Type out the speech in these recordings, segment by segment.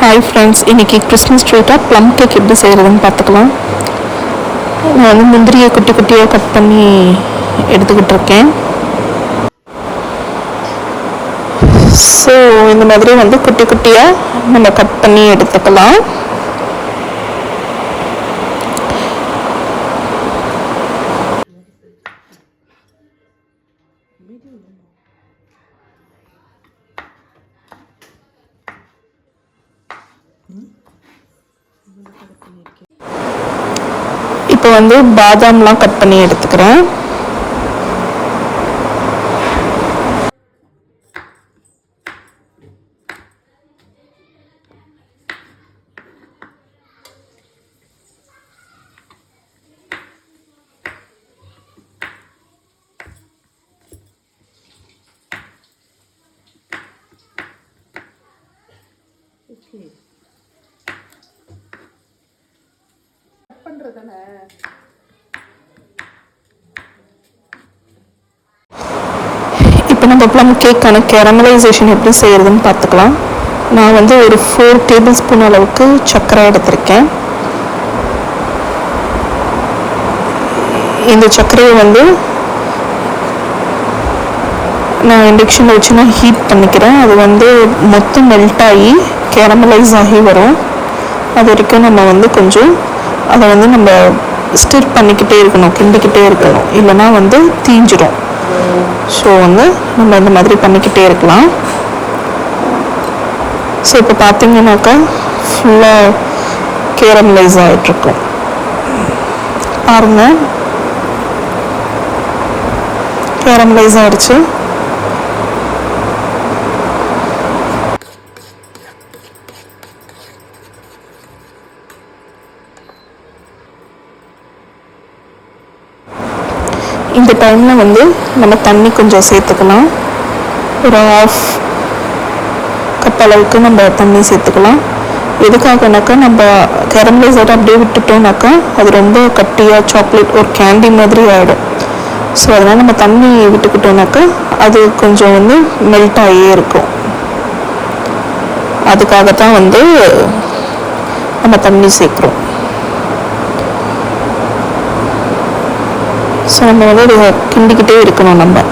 Hi friends, இன்றைக்கி Christmas ட்ரீட்டாக plum cake எப்படி செய்கிறதுன்னு பார்த்துக்கலாம். நான் வந்து முந்திரியை குட்டி குட்டியாக கட் பண்ணி எடுத்துக்கிட்டு இருக்கேன். ஸோ இந்த மாதிரி வந்து குட்டி குட்டியாக நம்ம கட் பண்ணி எடுத்துக்கலாம். இப்போ வந்து பாதாம்லாம் கட் பண்ணி எடுத்துக்கிறேன். இப்போ நம்ம ப்ளம் கேக்கான கேரமலைசேஷன் எப்படி செய்கிறதுன்னு பார்த்துக்கலாம். நான் வந்து ஒரு 4 டேபிள் ஸ்பூன் அளவுக்கு சர்க்கரை எடுத்திருக்கேன். இந்த சர்க்கரையை வந்து நான் இண்டக்ஷனில் வச்சு நான் ஹீட் பண்ணிக்கிறேன். அது வந்து மொத்தம் மெல்ட் ஆகி கேரமலைஸ் ஆகி வரும். அது வரைக்கும் நம்ம வந்து கொஞ்சம் அதை வந்து நம்ம ஸ்டிர் பண்ணிக்கிட்டே இருக்கணும், கிண்டிக்கிட்டே இருக்கணும், இல்லைனா வந்து தீஞ்சிடும். ஸோ வந்து நம்ம இந்த மாதிரி பண்ணிக்கிட்டே இருக்கலாம். ஸோ இப்போ பார்த்தீங்கன்னாக்கா ஃபுல்லாக கேரமலைஸ் ஆகிட்ருக்கும் பாருங்க. கேரமலைஸ் ஆகிடுச்சு. இந்த டைமில் வந்து நம்ம தண்ணி கொஞ்சம் சேர்த்துக்கலாம். ஒரு 1/2 கப் அளவுக்கு நம்ம தண்ணி சேர்த்துக்கலாம். எதுக்காகனாக்கா நம்ம கேரமலைசர் அப்படியே விட்டுட்டோம்னாக்கா அது ரொம்ப கட்டியாக சாக்லேட் ஒரு கேண்டி மாதிரி ஆகிடும். ஸோ அதனால் நம்ம தண்ணி விட்டுக்கிட்டோம்னாக்கா அது கொஞ்சம் வந்து மெல்ட் ஆகியே இருக்கும். அதுக்காகத்தான் வந்து நம்ம தண்ணி சேர்க்குறோம். ஸோ நம்ம வந்து அதை கிண்டிக்கிட்டே இருக்கணும். நம்ம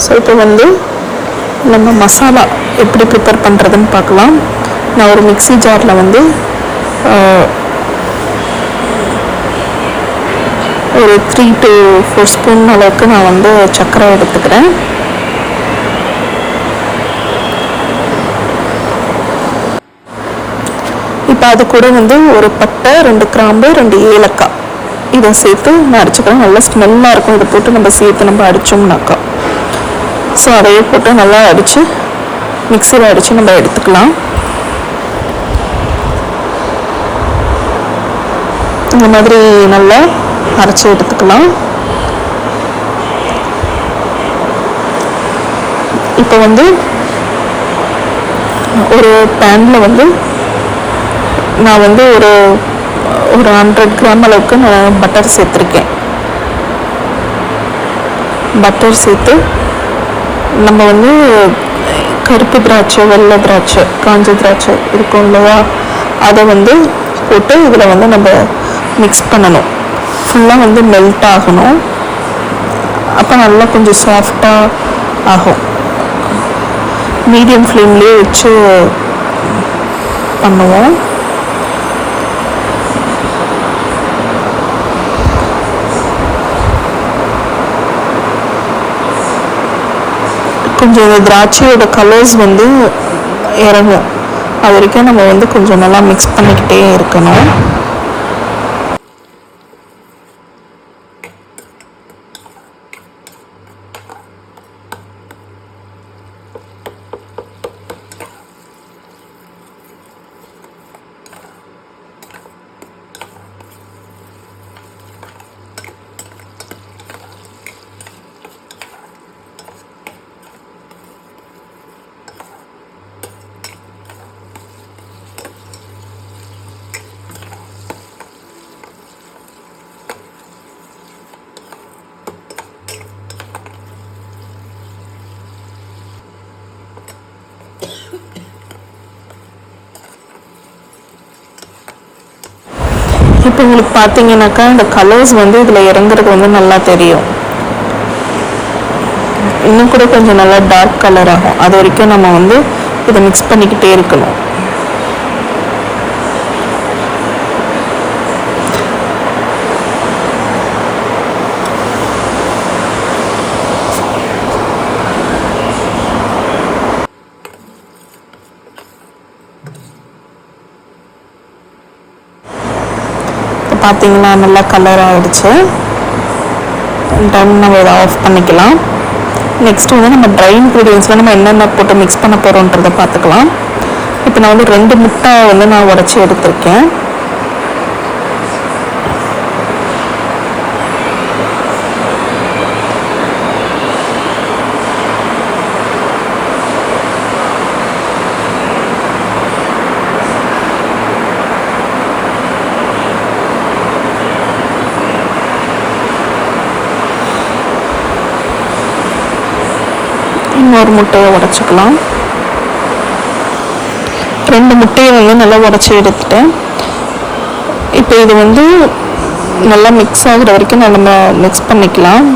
ஸோ இப்போ வந்து நம்ம மசாலா எப்படி ப்ரிப்பேர் பண்ணுறதுன்னு பார்க்கலாம். நான் ஒரு மிக்ஸி ஜாரில் வந்து ஒரு 3 to 4 ஸ்பூன் அளவுக்கு நான் வந்து சர்க்கரை எடுத்துக்கிறேன். இப்போ அது கூட வந்து ஒரு பட்டை, 2 கிராம்பு, 2 ஏலக்காய் இதை சேர்த்து நான் அடிச்சுக்கிறேன். நல்லா ஸ்மெல்லாக இருக்கும். இதை போட்டு நம்ம சேர்த்து நம்ம அடித்தோம்னாக்கா ஸோ அதையே போட்டு நல்லா அடித்து மிக்சியில் அடித்து நம்ம எடுத்துக்கலாம். இந்த மாதிரி நல்லா அரைச்சி எடுத்துக்கலாம். இப்போ வந்து ஒரு பேனில் வந்து நான் வந்து ஒரு 100 கிராம் அளவுக்கு நான் பட்டர் சேர்த்துருக்கேன். பட்டர் சேர்த்து நம்ம வந்து கருப்பு திராட்சை, வெள்ளை திராட்சை, காஞ்ச திராட்சை இருக்கும் இல்லையா, அதை வந்து போட்டு இதில் வந்து நம்ம மிக்ஸ் பண்ணணும். ஃபுல்லாக வந்து மெல்ட் ஆகணும். அப்போ நல்லா கொஞ்சம் சாஃப்டாக ஆகும். மீடியம் ஃப்ளேம்லேயே வச்சு பண்ணுவோம். கொஞ்சம் இந்த திராட்சையோட கலர்ஸ் வந்து இறங்கும். அது வரைக்கும் நம்ம வந்து கொஞ்சம் நல்லா மிக்ஸ் பண்ணிக்கிட்டே இருக்கணும். இப்போ உங்களுக்கு பார்த்தீங்கன்னாக்கா இந்த கலர்ஸ் வந்து இதில் இறங்குறது வந்து நல்லா தெரியும். இன்னும் கூட கொஞ்சம் நல்லா டார்க் கலர் ஆகும். அது வரைக்கும் நம்ம வந்து இதை மிக்ஸ் பண்ணிக்கிட்டே இருக்கணும். பார்த்தீங்கன்னா நல்லா கலர் ஆகிடுச்சு. டைம் நம்ம இதை ஆஃப் பண்ணிக்கலாம். நெக்ஸ்ட் வந்து நம்ம ட்ரை இன்க்ரீடியன்ஸில் நம்ம என்னென்ன போட்டு மிக்ஸ் பண்ண போகிறோன்றதை பார்த்துக்கலாம். இப்போ நான் வந்து 2 முட்டை வந்து நான் உடச்சி எடுத்திருக்கேன். இன்னொரு முட்டையை உடச்சிக்கலாம். 2 முட்டையை வந்து நல்லா உடச்சி எடுத்துட்டேன். இப்போ இது வந்து நல்லா மிக்ஸ் ஆகுற வரைக்கும் நம்ம மிக்ஸ் பண்ணிக்கலாம்.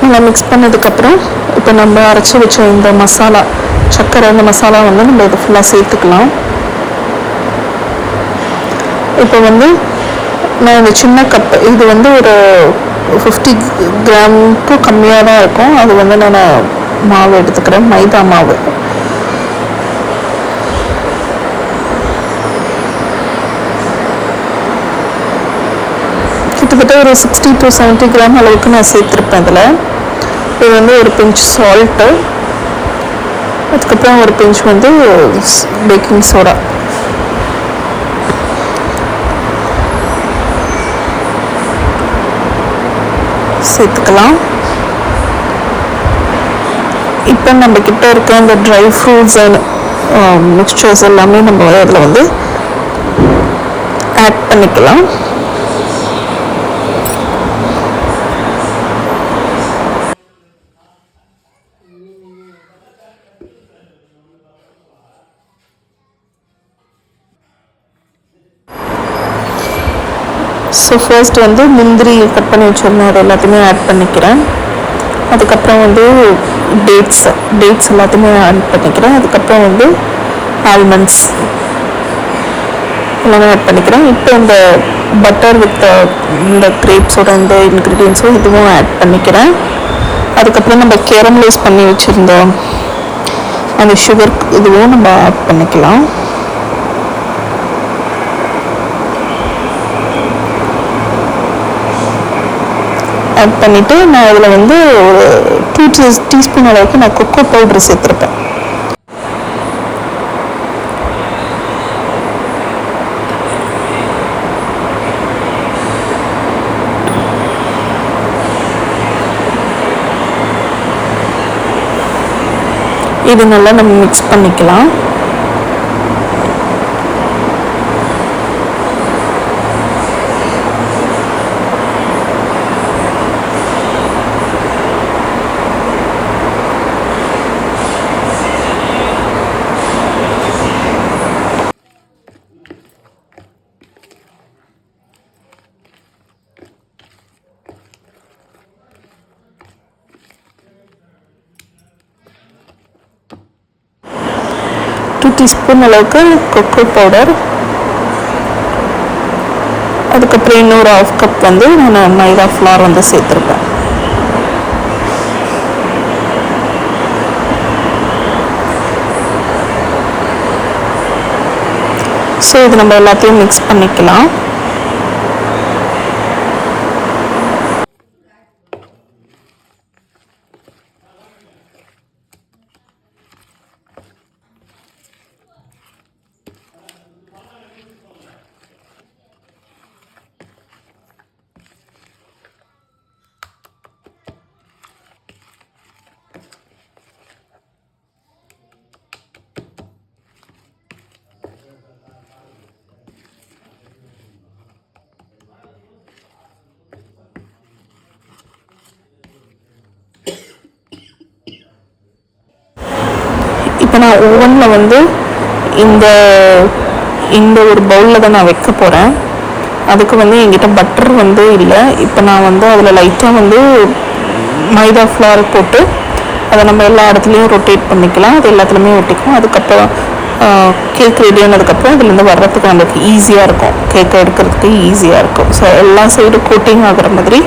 நல்லா மிக்ஸ் பண்ணதுக்கப்புறம் இப்போ நம்ம அரைச்சி வச்ச இந்த மசாலா, சர்க்கரை, இந்த மசாலா வந்து நம்ம இதை ஃபுல்லாக சேர்த்துக்கலாம். இப்போ வந்து நான் இந்த சின்ன கப், இது வந்து ஒரு 50 கிராமுக்கு கம்மியாக தான் இருக்கும். அது வந்து நான் மாவு எடுத்துக்கிறேன், மைதா மாவு. கிட்டத்தட்ட ஒரு 60 to 70 கிராம் அளவுக்கு நான் சேர்த்துருப்பேன். இதில் இது வந்து ஒரு பிஞ்ச் சால்ட்டு, அதுக்கப்புறம் ஒரு பிஞ்ச் வந்து பேக்கிங் சோடா. சேர்த்துக்கலாம். இப்போ நம்ம கிட்ட இருக்க இந்த ட்ரை ஃப்ரூட்ஸ் அண்ட் மிக்சர்ஸ் எல்லாமே நம்ம அதில் வந்து ஆட் பண்ணிக்கலாம். ஸோ ஃபர்ஸ்ட் வந்து முந்திரி கட் பண்ணி வச்சுருந்தேன், அது எல்லாத்தையுமே ஆட் பண்ணிக்கிறேன். அதுக்கப்புறம் வந்து டேட்ஸ் எல்லாத்தையுமே ஆட் பண்ணிக்கிறேன். அதுக்கப்புறம் வந்து ஆல்மண்ட்ஸ் எல்லாமே ஆட் பண்ணிக்கிறேன். இப்போ இந்த பட்டர் வித் இந்த கிரேப்ஸோட இந்த இன்க்ரீடியன்ஸும் இதுவும் ஆட் பண்ணிக்கிறேன். அதுக்கப்புறம் நம்ம கேரமலைஸ் பண்ணி வச்சுருந்தோம் அந்த சுகர், இதுவும் நம்ம ஆட் பண்ணிக்கலாம். ஆட் பண்ணிவிட்டு நான் இதில் வந்து ஒரு 2 டீஸ்பூன் அளவுக்கு நான் கொக்கோ பவுடர் சேர்த்துருப்பேன். இது நல்லா நம்ம மிக்ஸ் பண்ணிக்கலாம். டீஸ்பூன் அளவுக்கு கொக்கோ பவுடர், அதுக்கப்புறம் இன்னொரு 1/2 கப் வந்து நான் மைதா ஃப்ளார் வந்து சேர்த்துருப்பேன். ஸோ இது நம்ம எல்லாத்தையும் மிக்ஸ் பண்ணிக்கலாம். இப்போ நான் ஓவனில் வந்து இந்த இந்த ஒரு பவுலில் தான் நான் வைக்க போகிறேன். அதுக்கு வந்து என்கிட்ட பட்டர் வந்து இல்லை. இப்போ நான் வந்து அதில் லைட்டாக வந்து மைதா ஃப்ளார் போட்டு அதை நம்ம எல்லா இடத்துலையும் ரொட்டேட் பண்ணிக்கலாம். அது எல்லாத்துலேயுமே ஒட்டிக்கும். அதுக்கப்புறம் கேக் ரெடி ஆனதுக்கப்புறம் இதுலேருந்து வர்றதுக்கு நம்மளுக்கு ஈஸியாக இருக்கும். கேக்கை எடுக்கிறதுக்கு ஈஸியாக இருக்கும். ஸோ எல்லா சைடும் கோட்டிங் ஆகிற மாதிரி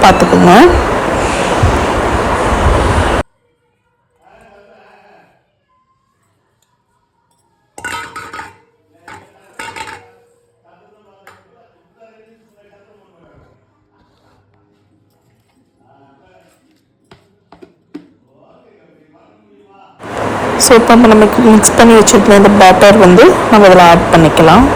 பார்த்துக்குங்க. ஸோ இப்போ நமக்கு மிக்ஸ் பண்ணி வச்சுருக்க இந்த பேட்டர் வந்து நம்ம இதில் ஆட் பண்ணிக்கலாம்.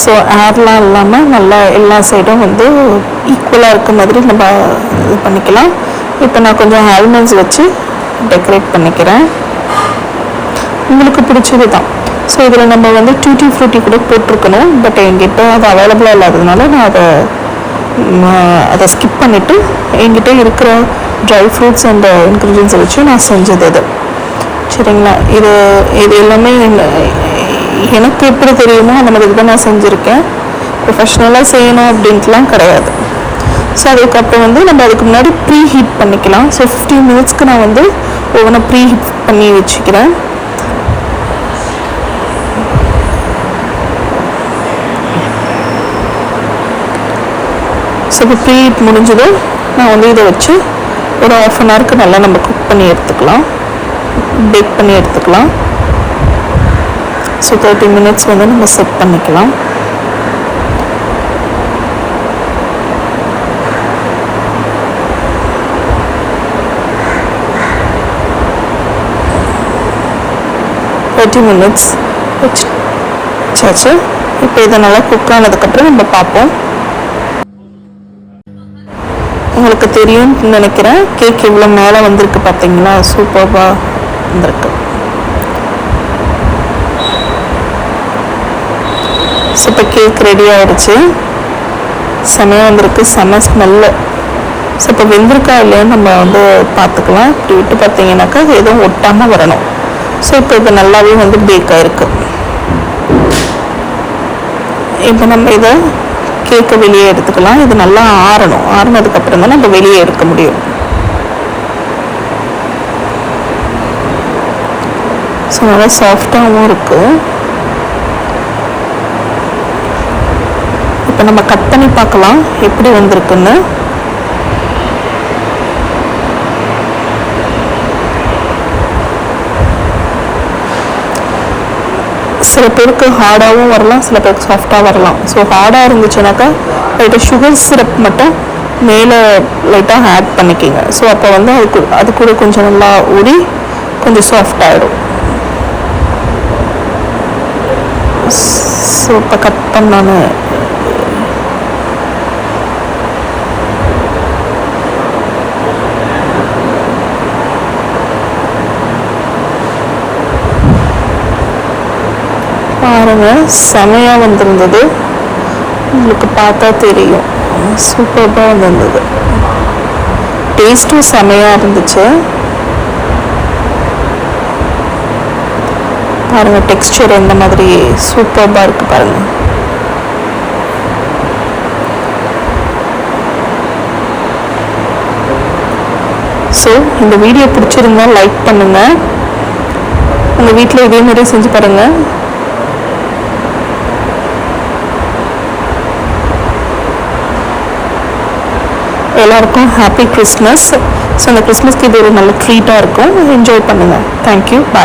ஸோ ஏர்லாம் இல்லாமல் நல்லா எல்லா சைடும் வந்து ஈக்குவலாக இருக்க மாதிரி நம்ம இது பண்ணிக்கலாம். இப்போ நான் கொஞ்சம் ஆல்மண்ட்ஸ் வச்சு டெக்கரேட் பண்ணிக்கிறேன். உங்களுக்கு பிடிச்சது தான். ஸோ இதில் நம்ம வந்து டூட்டி ஃப்ரூட்டி கூட போட்டிருக்கணும். பட் என்கிட்ட அது அவைலபிளாக இல்லாததுனால நான் அதை ஸ்கிப் பண்ணிவிட்டு என்கிட்ட இருக்கிற ட்ரை ஃப்ரூட்ஸ் அண்ட் இன்க்ரீடியன்ஸை வச்சு நான் செஞ்சது அது. சரிங்களா? இது எல்லாமே எனக்கு எப்படி தெரியுமோ அந்த மாதிரி தான் நான் செஞ்சுருக்கேன். ப்ரொஃபஷ்னலாக செய்யணும் அப்படின்ட்டுலாம் கிடையாது. ஸோ அதுக்கப்புறம் வந்து நம்ம அதுக்கு முன்னாடி ப்ரீ ஹீட் பண்ணிக்கலாம். ஸோ 15 மினிட்ஸ்க்கு நான் வந்து ஓவனை ப்ரீ ஹீட் பண்ணி வச்சுக்கிறேன். ஸோ இப்போ ப்ரீ ஹீட் முடிஞ்சது நான் வந்து இதை வச்சு ஒரு 1/2 அன் ஹவருக்கு நல்லா நம்ம குக் பண்ணி எடுத்துக்கலாம், பேக் பண்ணி எடுத்துக்கலாம். ஸோ 30 மினிட்ஸ் வந்து நம்ம செட் பண்ணிக்கலாம். மினிட்ஸ் வச்சாச்சு. இப்போ இதை நல்லா குக் ஆனதுக்கப்புறம் நம்ம பார்ப்போம். உங்களுக்கு தெரியும்னு நினைக்கிறேன். கேக் இவ்வளோ மேலே வந்திருக்கு பார்த்தீங்களா? சூப்பராக வந்திருக்கு. ஸோ இப்போ கேக் ரெடி ஆகிடுச்சு. செமையாக வந்திருக்கு, செம ஸ்மெல்லு. ஸோ இப்போ வெந்திருக்கா இல்லையான்னு நம்ம வந்து பார்த்துக்கலாம். இப்படி விட்டு பார்த்தீங்கன்னாக்கா எதுவும் ஒட்டாமல் வரணும். ஸோ இப்போ இது நல்லாவே வந்து பேக் ஆகிருக்கு. இப்போ நம்ம இதை கேக்கை வெளியே எடுத்துக்கலாம். இது நல்லா ஆறணும். ஆறினதுக்கப்புறம் தான் நம்ம வெளியே எடுக்க முடியும். ஸோ நல்லா சாஃப்டாகவும் இருக்குது. இப்போ நம்ம கட் பண்ணி பார்க்கலாம் எப்படி வந்திருக்குன்னு. சில பேருக்கு ஹார்டாகவும் வரலாம், சில பேருக்கு சாஃப்டாக வரலாம். ஸோ ஹார்டாக இருந்துச்சுனாக்கா லைட்டாக சுகர் சிரப் மட்டும் மேலே லைட்டாக ஆட் பண்ணிக்கிங்க. ஸோ அப்போ வந்து அது கூட கொஞ்சம் நல்லா ஊறி கொஞ்சம் சாஃப்டாகிடும். ஸோ இப்போ கட் பண்ணான்னு பாருங்க, செமையாக வந்திருந்தது. உங்களுக்கு பார்த்தா தெரியும், சூப்பராக வந்திருந்தது. டேஸ்ட்டும் செமையாக இருந்துச்சு. பாருங்க, டெக்ஸ்சர் எந்த மாதிரி சூப்பராக இருக்கு பாருங்க. ஸோ இந்த வீடியோ பிடிச்சிருந்தா லைக் பண்ணுங்க. உங்கள் வீட்டில் இதே மாதிரி செஞ்சு பாருங்க. எல்லாருக்கும் ஹாப்பி கிறிஸ்மஸ். ஸோ அந்த கிறிஸ்மஸ்க்கு இது ஒரு நல்ல ட்ரீட்டாக இருக்கும். என்ஜாய் பண்ணுங்கள். தேங்க்யூ. பாய்.